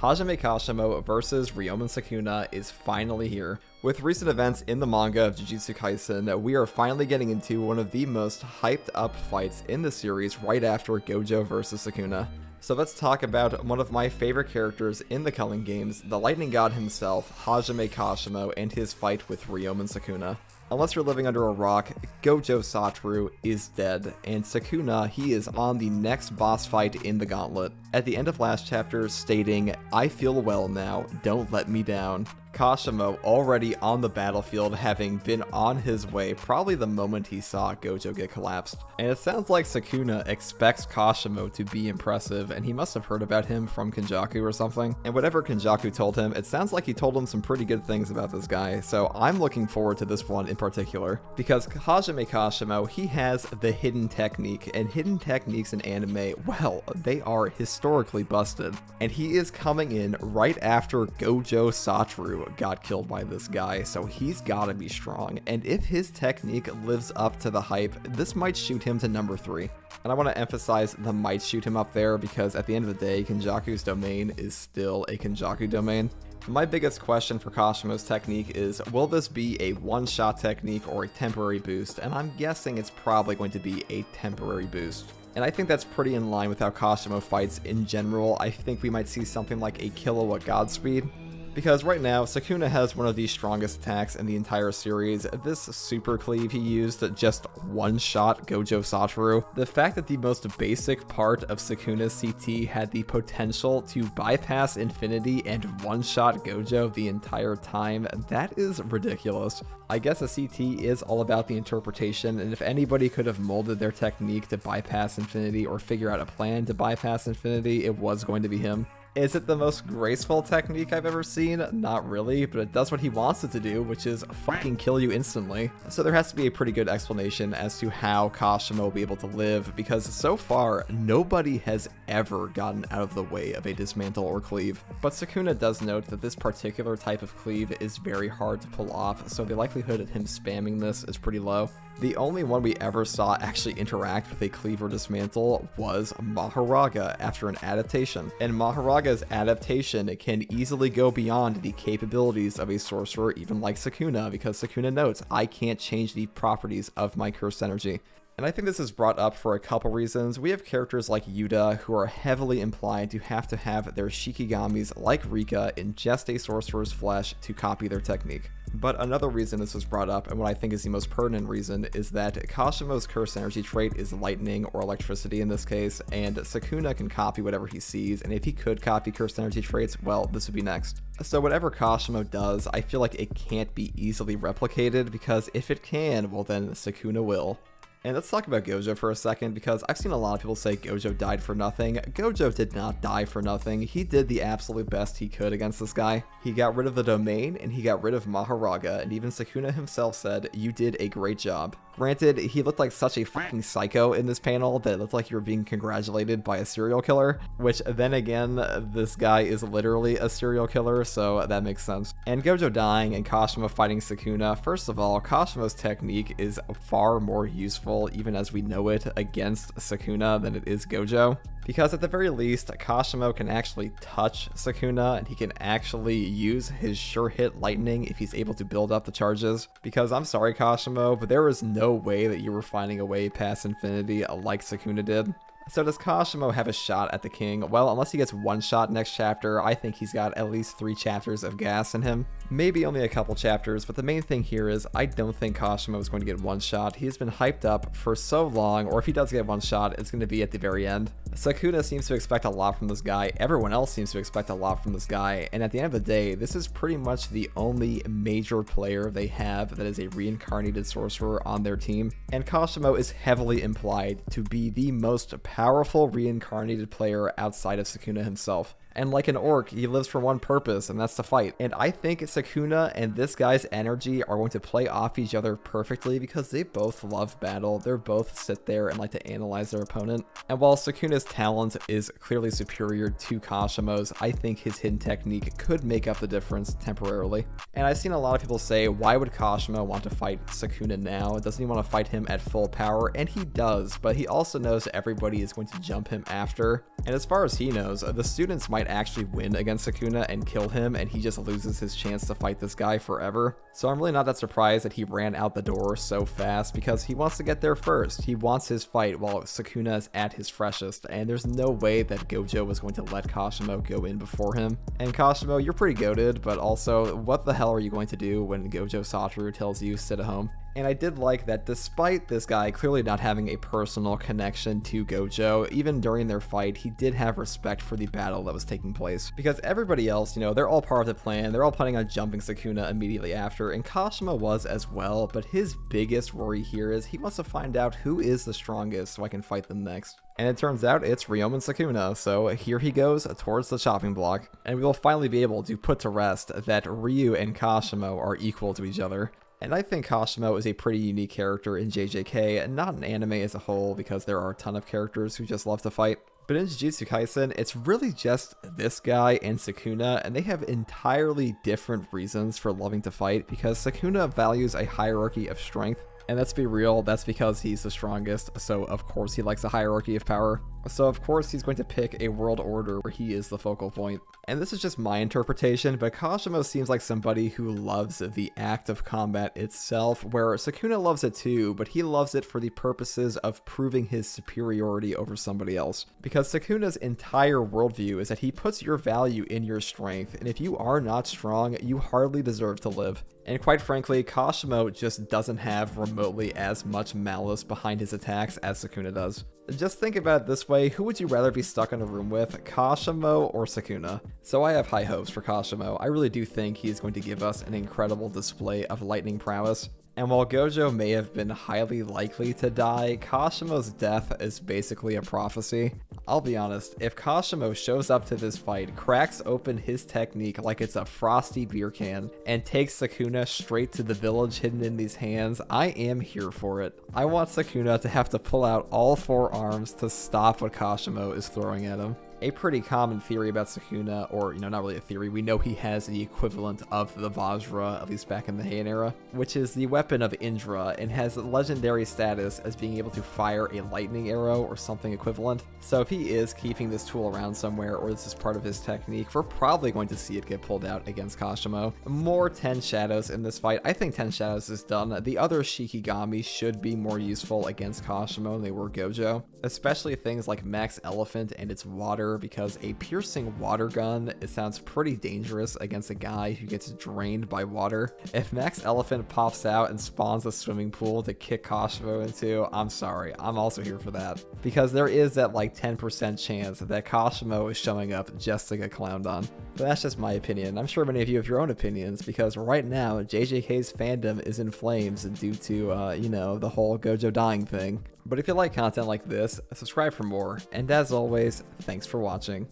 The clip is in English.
Hajime Kashimo versus Ryomen Sukuna is finally here. With recent events in the manga of Jujutsu Kaisen, we are finally getting into one of the most hyped up fights in the series right after Gojo vs Sukuna. So let's talk about one of my favorite characters in the Culling games, the lightning god himself, Hajime Kashimo, and his fight with Ryomen Sukuna. Unless you're living under a rock, Gojo Satoru is dead, and Sukuna, he is on the next boss fight in the gauntlet. At the end of last chapter, stating, "I feel well now, don't let me down." Kashimo already on the battlefield, having been on his way probably the moment he saw Gojo get collapsed. And it sounds like Sukuna expects Kashimo to be impressive, and he must have heard about him from Kenjaku or something. And whatever Kenjaku told him, it sounds like he told him some pretty good things about this guy, so I'm looking forward to this one in particular. Because Hajime Kashimo, he has the hidden technique, and hidden techniques in anime, well, they are historically busted. And he is coming in right after Gojo Satoru got killed by this guy, so he's gotta be strong, and if his technique lives up to the hype, this might shoot him to number 3. And I want to emphasize the might shoot him up there, because at the end of the day, Kenjaku's domain is still a Kenjaku domain. My biggest question for Kashimo's technique is, will this be a one-shot technique or a temporary boost? And I'm guessing it's probably going to be a temporary boost. And I think that's pretty in line with how Kashimo fights in general. I think we might see something like a kilowatt Godspeed. Because right now, Sukuna has one of the strongest attacks in the entire series. This super cleave he used just one-shot Gojo Satoru. The fact that the most basic part of Sukuna's CT had the potential to bypass infinity and one-shot Gojo the entire time, that is ridiculous. I guess a CT is all about the interpretation, and if anybody could have molded their technique to bypass infinity or figure out a plan to bypass infinity, it was going to be him. Is it the most graceful technique I've ever seen? Not really, but it does what he wants it to do, which is fucking kill you instantly. So there has to be a pretty good explanation as to how Kashimo will be able to live, because so far, nobody has ever gotten out of the way of a dismantle or cleave. But Sukuna does note that this particular type of cleave is very hard to pull off, so the likelihood of him spamming this is pretty low. The only one we ever saw actually interact with a cleave or dismantle was Mahoraga after an adaptation. And Mahoraga's adaptation can easily go beyond the capabilities of a sorcerer, even like Sukuna, because Sukuna notes, I can't change the properties of my cursed energy. And I think this is brought up for a couple reasons. We have characters like Yuta who are heavily implied to have their Shikigamis like Rika ingest a sorcerer's flesh to copy their technique. But another reason this was brought up, and what I think is the most pertinent reason, is that Kashimo's cursed energy trait is lightning or electricity in this case, and Sukuna can copy whatever he sees, and if he could copy cursed energy traits, well, this would be next. So whatever Kashimo does, I feel like it can't be easily replicated, because if it can, well then Sukuna will. And let's talk about Gojo for a second, because I've seen a lot of people say Gojo died for nothing. Gojo did not die for nothing. He did the absolute best he could against this guy. He got rid of the domain, and he got rid of Mahoraga, and even Sukuna himself said, "You did a great job." Granted, he looked like such a fucking psycho in this panel that it looked like you were being congratulated by a serial killer, which then again, this guy is literally a serial killer, so that makes sense. And Gojo dying and Kashimo fighting Sukuna, first of all, Kashimo's technique is far more useful, even as we know it, against Sukuna than it is Gojo. Because at the very least, Kashimo can actually touch Sukuna, and he can actually use his sure hit lightning if he's able to build up the charges. Because I'm sorry Kashimo, but there is no way that you were finding a way past infinity like Sukuna did. So does Kashimo have a shot at the king? Well, unless he gets one shot next chapter, I think he's got at least 3 chapters of gas in him. Maybe only a couple chapters, but the main thing here is I don't think Kashimo is going to get one shot. He's been hyped up for so long, or if he does get one shot, it's going to be at the very end. Sukuna seems to expect a lot from this guy, everyone else seems to expect a lot from this guy, and at the end of the day, this is pretty much the only major player they have that is a reincarnated sorcerer on their team. And Kashimo is heavily implied to be the most powerful reincarnated player outside of Sukuna himself. And like an orc, he lives for one purpose, and that's to fight. And I think Sukuna and this guy's energy are going to play off each other perfectly because they both love battle. They're both sit there and like to analyze their opponent. And while Sukuna's talent is clearly superior to Kashimo's, I think his hidden technique could make up the difference temporarily. And I've seen a lot of people say, why would Kashimo want to fight Sukuna now? Doesn't he want to fight him at full power? And he does, but he also knows everybody is going to jump him after. And as far as he knows, the students might might actually win against Sukuna and kill him, and he just loses his chance to fight this guy forever. So I'm really not that surprised that he ran out the door so fast, because he wants to get there first. He wants his fight while Sukuna is at his freshest, and there's no way that Gojo was going to let Kashimo go in before him. And Kashimo, you're pretty goated, but also, what the hell are you going to do when Gojo Satoru tells you sit at home? And I did like that despite this guy clearly not having a personal connection to Gojo, even during their fight, he did have respect for the battle that was taking place. Because everybody else, you know, they're all part of the plan, they're all planning on jumping Sukuna immediately after, and Kashimo was as well, but his biggest worry here is he wants to find out who is the strongest so I can fight them next. And it turns out it's Ryoma Sukuna, so here he goes towards the chopping block, and we will finally be able to put to rest that Ryu and Kashimo are equal to each other. And I think Kashimo is a pretty unique character in JJK, not in anime as a whole, because there are a ton of characters who just love to fight. But in Jujutsu Kaisen, it's really just this guy and Sukuna, and they have entirely different reasons for loving to fight, because Sukuna values a hierarchy of strength. And let's be real, that's because he's the strongest, so of course he likes a hierarchy of power. So of course he's going to pick a world order where he is the focal point. And this is just my interpretation, but Kashimo seems like somebody who loves the act of combat itself, where Sukuna loves it too, but he loves it for the purposes of proving his superiority over somebody else. Because Sukuna's entire worldview is that he puts your value in your strength, and if you are not strong, you hardly deserve to live. And quite frankly, Kashimo just doesn't have remotely as much malice behind his attacks as Sukuna does. Just think about it this way, who would you rather be stuck in a room with, Kashimo or Sukuna? So I have high hopes for Kashimo. I really do think he's going to give us an incredible display of lightning prowess. And while Gojo may have been highly likely to die, Kashimo's death is basically a prophecy. I'll be honest, if Kashimo shows up to this fight, cracks open his technique like it's a frosty beer can, and takes Sukuna straight to the village hidden in these hands, I am here for it. I want Sukuna to have to pull out all four arms to stop what Kashimo is throwing at him. A pretty common theory about Sukuna, or, you know, not really a theory, we know he has the equivalent of the Vajra, at least back in the Heian era, which is the weapon of Indra, and has legendary status as being able to fire a lightning arrow or something equivalent. So if he is keeping this tool around somewhere, or this is part of his technique, we're probably going to see it get pulled out against Kashimo. More 10 Shadows in this fight. I think 10 Shadows is done. The other Shikigami should be more useful against Kashimo than they were Gojo, especially things like Max Elephant and its water, because a piercing water gun, it sounds pretty dangerous against a guy who gets drained by water. If Max Elephant pops out and spawns a swimming pool to kick Kashimo into, I'm sorry, I'm also here for that. Because there is that like 10% chance that Kashimo is showing up just to get clowned on. But that's just my opinion. I'm sure many of you have your own opinions, because right now JJK's fandom is in flames due to, you know, the whole Gojo dying thing. But if you like content like this, subscribe for more, and as always, thanks for watching.